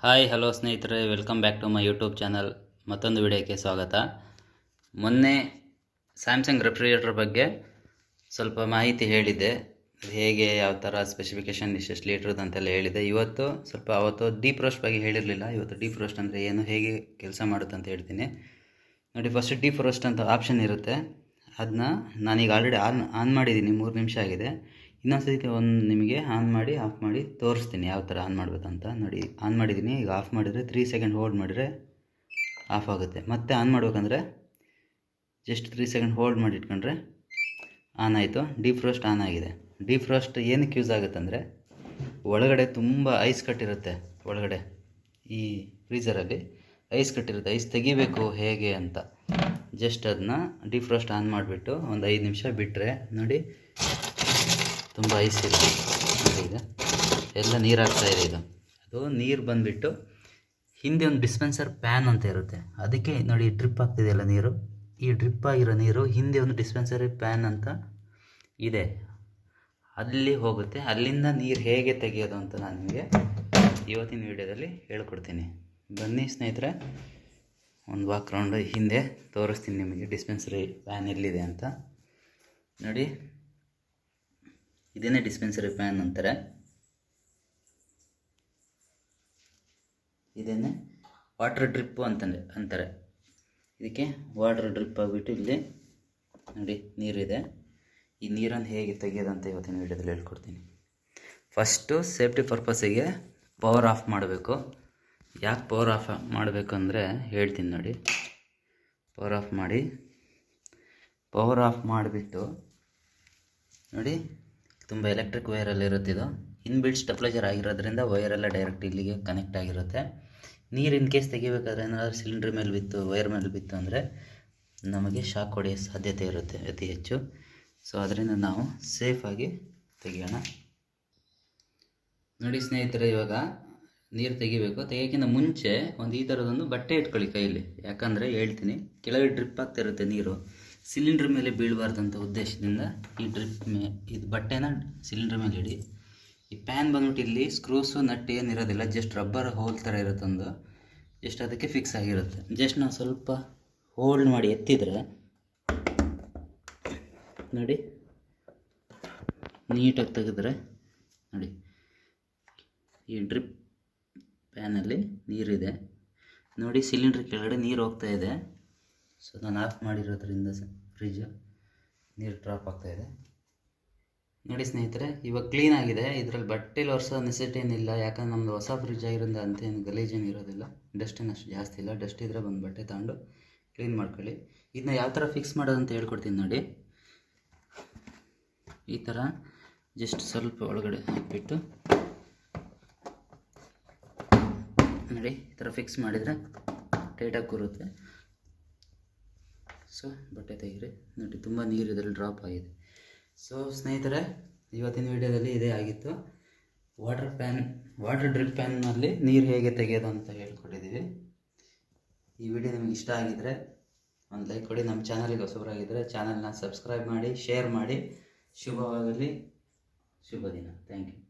Hi hello ಸ್ನೇಹಿತರೆ, welcome back to my YouTube channel. ಮತ್ತೊಂದು ವಿಡಿಯೋಕ್ಕೆ ಸ್ವಾಗತ. ಮೊನ್ನೆ ಸ್ಯಾಮ್ಸಂಗ್ ರೆಫ್ರಿಜರೇಟರ್ ಬಗ್ಗೆ ಸ್ವಲ್ಪ ಮಾಹಿತಿ ಹೇಳಿದ್ದೆ. ಹೇಗೆ, ಯಾವ ಥರ ಸ್ಪೆಸಿಫಿಕೇಷನ್, ಇಷ್ಟೆಷ್ಟು ಲೀಟ್ರದ್ದು ಅಂತೆಲ್ಲ ಹೇಳಿದೆ. ಇವತ್ತು ಅವತ್ತು ಡೀಪ್ ರೋಸ್ಟ್ ಬಗ್ಗೆ ಹೇಳಿರಲಿಲ್ಲ. ಇವತ್ತು ಡೀಪ್ ರೋಸ್ಟ್ ಅಂದರೆ ಏನು, ಹೇಗೆ ಕೆಲಸ ಮಾಡುತ್ತೆ ಅಂತ ಹೇಳ್ತೀನಿ ನೋಡಿ. ಫಸ್ಟ್ ಡೀಪ್ ರೋಸ್ಟ್ ಅಂತ ಆಪ್ಷನ್ ಇರುತ್ತೆ. ಅದನ್ನ ನಾನೀಗ ಆಲ್ರೆಡಿ ಆನ್ ಮಾಡಿದ್ದೀನಿ. 3 ನಿಮಿಷ ಆಗಿದೆ. ಇನ್ನೊಂದು ಸತಿ ನಿಮಗೆ ಆನ್ ಮಾಡಿ ಆಫ್ ಮಾಡಿ ತೋರಿಸ್ತೀನಿ ಯಾವ ಥರ ಆನ್ ಮಾಡಬೇಕಂತ. ನೋಡಿ, ಆನ್ ಮಾಡಿದ್ದೀನಿ. ಈಗ ಆಫ್ ಮಾಡಿದರೆ 3 ಸೆಕೆಂಡ್ ಹೋಲ್ಡ್ ಮಾಡಿದರೆ ಆಫ್ ಆಗುತ್ತೆ. ಮತ್ತೆ ಆನ್ ಮಾಡಬೇಕಂದ್ರೆ ಜಸ್ಟ್ 3 ಸೆಕೆಂಡ್ ಹೋಲ್ಡ್ ಮಾಡಿ ಇಟ್ಕೊಂಡ್ರೆ ಆನ್ ಆಯಿತು. ಡೀಪ್ ರೋಸ್ಟ್ ಆನ್ ಆಗಿದೆ. ಡೀಪ್ ರೋಸ್ಟ್ ಏನಕ್ಕೆ ಯೂಸ್ ಆಗುತ್ತೆ ಅಂದರೆ, ಒಳಗಡೆ ತುಂಬ ಐಸ್ ಕಟ್ಟಿರುತ್ತೆ. ಒಳಗಡೆ ಈ ಫ್ರೀಝರಲ್ಲಿ ಐಸ್ ಕಟ್ಟಿರುತ್ತೆ. ಐಸ್ ತೆಗಿಬೇಕು ಹೇಗೆ ಅಂತ ಜಸ್ಟ್ ಅದನ್ನ ಡೀಪ್ ರೋಸ್ಟ್ ಆನ್ ಮಾಡಿಬಿಟ್ಟು ಒಂದು 5 ನಿಮಿಷ ಬಿಟ್ಟರೆ ನೋಡಿ, ತುಂಬ ಐಸ್ ಇರುತ್ತೆ. ಈಗ ಎಲ್ಲ ನೀರು ಹಾಕ್ತಾಯಿದೆ. ಅದು ನೀರು ಬಂದುಬಿಟ್ಟು ಹಿಂದೆ ಒಂದು ಡಿಸ್ಪೆನ್ಸರ್ ಪ್ಯಾನ್ ಅಂತ ಇರುತ್ತೆ. ಅದಕ್ಕೆ ನೋಡಿ ಡ್ರಿಪ್ ಆಗ್ತಿದೆಯಲ್ಲ ನೀರು. ಈ ಡ್ರಿಪ್ ಆಗಿರೋ ನೀರು ಹಿಂದೆ ಒಂದು ಡಿಸ್ಪೆನ್ಸರಿ ಪ್ಯಾನ್ ಅಂತ ಇದೆ, ಅಲ್ಲಿ ಹೋಗುತ್ತೆ. ಅಲ್ಲಿಂದ ನೀರು ಹೇಗೆ ತೆಗೆಯೋದು ಅಂತ ನಾನು ನಿಮಗೆ ಇವತ್ತಿನ ವಿಡಿಯೋದಲ್ಲಿ ಹೇಳ್ಕೊಡ್ತೀನಿ. ಬನ್ನಿ ಸ್ನೇಹಿತರೆ, ಒಂದು ವಾಕ್ ರೌಂಡ್ ಹಿಂದೆ ತೋರಿಸ್ತೀನಿ ನಿಮಗೆ ಡಿಸ್ಪೆನ್ಸರಿ ಪ್ಯಾನ್ ಎಲ್ಲಿದೆ ಅಂತ. ನೋಡಿ, ಇದೇನೇ ಡಿಸ್ಪೆನ್ಸರಿ ಪ್ಯಾನ್ ಅಂತಾರೆ. ಇದೇನೆ ವಾಟರ್ ಡ್ರಿಪ್ಪು ಅಂತಾರೆ. ಇದಕ್ಕೆ ವಾಟರ್ ಡ್ರಿಪ್ ಆಗಿಬಿಟ್ಟು ಇಲ್ಲಿ ನೋಡಿ ನೀರಿದೆ. ಈ ನೀರನ್ನು ಹೇಗೆ ತೆಗೆಯೋದಂತ ಇವತ್ತಿನ ವಿಡಿಯೋದಲ್ಲಿ ಹೇಳ್ಕೊಡ್ತೀನಿ. ಫಸ್ಟು ಸೇಫ್ಟಿ ಪರ್ಪಸ್ಸಿಗೆ ಪವರ್ ಆಫ್ ಮಾಡಬೇಕು. ಯಾಕೆ ಪವರ್ ಆಫ್ ಮಾಡಬೇಕು ಅಂದರೆ ಹೇಳ್ತೀನಿ ನೋಡಿ. ಪವರ್ ಆಫ್ ಮಾಡಿಬಿಟ್ಟು ನೋಡಿ, ತುಂಬ ಎಲೆಕ್ಟ್ರಿಕ್ ವೈರಲ್ಲಿ ಇರುತ್ತಿದ್ದು. ಇನ್ಬಿಲ್ಟ್ ಸ್ಟೆಪ್ಲೈಜರ್ ಆಗಿರೋದ್ರಿಂದ ವೈರೆಲ್ಲ ಡೈರೆಕ್ಟ್ ಇಲ್ಲಿಗೆ ಕನೆಕ್ಟ್ ಆಗಿರುತ್ತೆ. ನೀರು ಇನ್ ಕೇಸ್ ತೆಗಿಬೇಕಾದ್ರೆ ಏನಾದರೂ ಸಿಲಿಂಡ್ರ್ ಮೇಲೆ ಬಿತ್ತು, ವೈರ್ ಮೇಲೆ ಬಿತ್ತು ಅಂದರೆ ನಮಗೆ ಶಾಕ್ ಹೊಡೆಯೋ ಸಾಧ್ಯತೆ ಇರುತ್ತೆ ಅತಿ ಹೆಚ್ಚು. ಸೊ ಅದರಿಂದ ನಾವು ಸೇಫಾಗಿ ತೆಗಿಯೋಣ. ನೋಡಿ ಸ್ನೇಹಿತರೆ, ಇವಾಗ ನೀರು ತೆಗಿಯೋಕ್ಕಿಂತ ಮುಂಚೆ ಈ ಥರದೊಂದು ಬಟ್ಟೆ ಇಟ್ಕೊಳ್ಳಿ ಕೈಯಲ್ಲಿ. ಯಾಕಂದರೆ ಹೇಳ್ತೀನಿ, ಕೆಳಗೆ ಡ್ರಿಪ್ ಆಗ್ತಿರುತ್ತೆ ನೀರು, ಸಿಲಿಂಡ್ರ್ ಮೇಲೆ ಬೀಳಬಾರ್ದಂಥ ಉದ್ದೇಶದಿಂದ ಈ ಇದು ಬಟ್ಟೆನ ಸಿಲಿಂಡ್ರ್ ಮೇಲೆ ಇಡಿ. ಈ ಪ್ಯಾನ್ ಬಂದ್ಬಿಟ್ಟು ಇಲ್ಲಿ ಸ್ಕ್ರೂಸು ನಟ್ಟು ಏನಿರೋದಿಲ್ಲ, ಜಸ್ಟ್ ರಬ್ಬರ್ ಹೋಲ್ ಥರ ಇರುತ್ತೆ ಒಂದು. ಜಸ್ಟ್ ಅದಕ್ಕೆ ಫಿಕ್ಸ್ ಆಗಿರುತ್ತೆ. ಜಸ್ಟ್ ನಾವು ಸ್ವಲ್ಪ ಹೋಲ್ಡ್ ಮಾಡಿ ಎತ್ತಿದರೆ ನೋಡಿ, ನೀಟಾಗಿ ತೆಗೆದ್ರೆ ನೋಡಿ, ಈ ಡ್ರಿಪ್ ಪ್ಯಾನಲ್ಲಿ ನೀರಿದೆ ನೋಡಿ. ಸಿಲಿಂಡ್ರ್ ಕೆಳಗಡೆ ನೀರು ಹೋಗ್ತಾ ಇದೆ. ಸೊ ನಾನು ಆಫ್ ಮಾಡಿರೋದ್ರಿಂದ ಫ್ರಿಜ್ ನೀರು ಡ್ರಾಪ್ ಆಗ್ತಾಯಿದೆ ನೋಡಿ ಸ್ನೇಹಿತರೆ. ಇವಾಗ ಕ್ಲೀನ್ ಆಗಿದೆ. ಇದರಲ್ಲಿ ಬಟ್ಟೆಲಿ ಒರೆಸೋ ನೆಸೆಸಿಟಿ ಏನಿಲ್ಲ, ಯಾಕಂದ್ರೆ ನಮ್ಮದು ಹೊಸ ಫ್ರಿಜ್ ಆಗಿರೋದ್ರಿಂದ ಅಂತೇನು ಗಲೀಜೇನು ಇರೋದಿಲ್ಲ. ಡಸ್ಟ್ ಏನು ಅಷ್ಟು ಜಾಸ್ತಿ ಇಲ್ಲ. ಡಸ್ಟ್ ಇದ್ದರೆ ಬಂದು ಬಟ್ಟೆ ತಗೊಂಡು ಕ್ಲೀನ್ ಮಾಡ್ಕೊಳ್ಳಿ. ಇದನ್ನ ಯಾವ ಥರ ಫಿಕ್ಸ್ ಮಾಡೋದಂತ ಹೇಳ್ಕೊಡ್ತೀನಿ ನೋಡಿ. ಈ ಥರ ಜಸ್ಟ್ ಸ್ವಲ್ಪ ಒಳಗಡೆ ಹಾಕಿಬಿಟ್ಟು ನೋಡಿ, ಈ ಥರ ಫಿಕ್ಸ್ ಮಾಡಿದರೆ ಟೈಟಾಗಿ ಕೂರುತ್ತೆ. ಸೊ ಬಟ್ಟೆ ತೆಗೀರಿ ನೋಡಿ, ತುಂಬ ನೀರು ಇದರಲ್ಲಿ ಡ್ರಾಪ್ ಆಗಿದೆ. ಸೊ ಸ್ನೇಹಿತರೆ, ಇವತ್ತಿನ ವಿಡಿಯೋದಲ್ಲಿ ಇದೇ ಆಗಿತ್ತು. ವಾಟರ್ ಡ್ರಿಪ್ ಪ್ಯಾನ್ನಲ್ಲಿ ನೀರು ಹೇಗೆ ತೆಗೆಯೋದು ಅಂತ ಹೇಳ್ಕೊಟ್ಟಿದ್ದೀವಿ. ಈ ವಿಡಿಯೋ ನಿಮಗೆ ಇಷ್ಟ ಆಗಿದ್ದರೆ ಒಂದು ಲೈಕ್ ಕೊಡಿ. ನಮ್ಮ ಚಾನಲ್ಗೆ ಹೊಸಬರಾಗಿದ್ದರೆ ಚಾನಲ್ನ ಸಬ್ಸ್ಕ್ರೈಬ್ ಮಾಡಿ, ಶೇರ್ ಮಾಡಿ. ಶುಭವಾಗಲಿ. ಶುಭ ದಿನ. Thank you.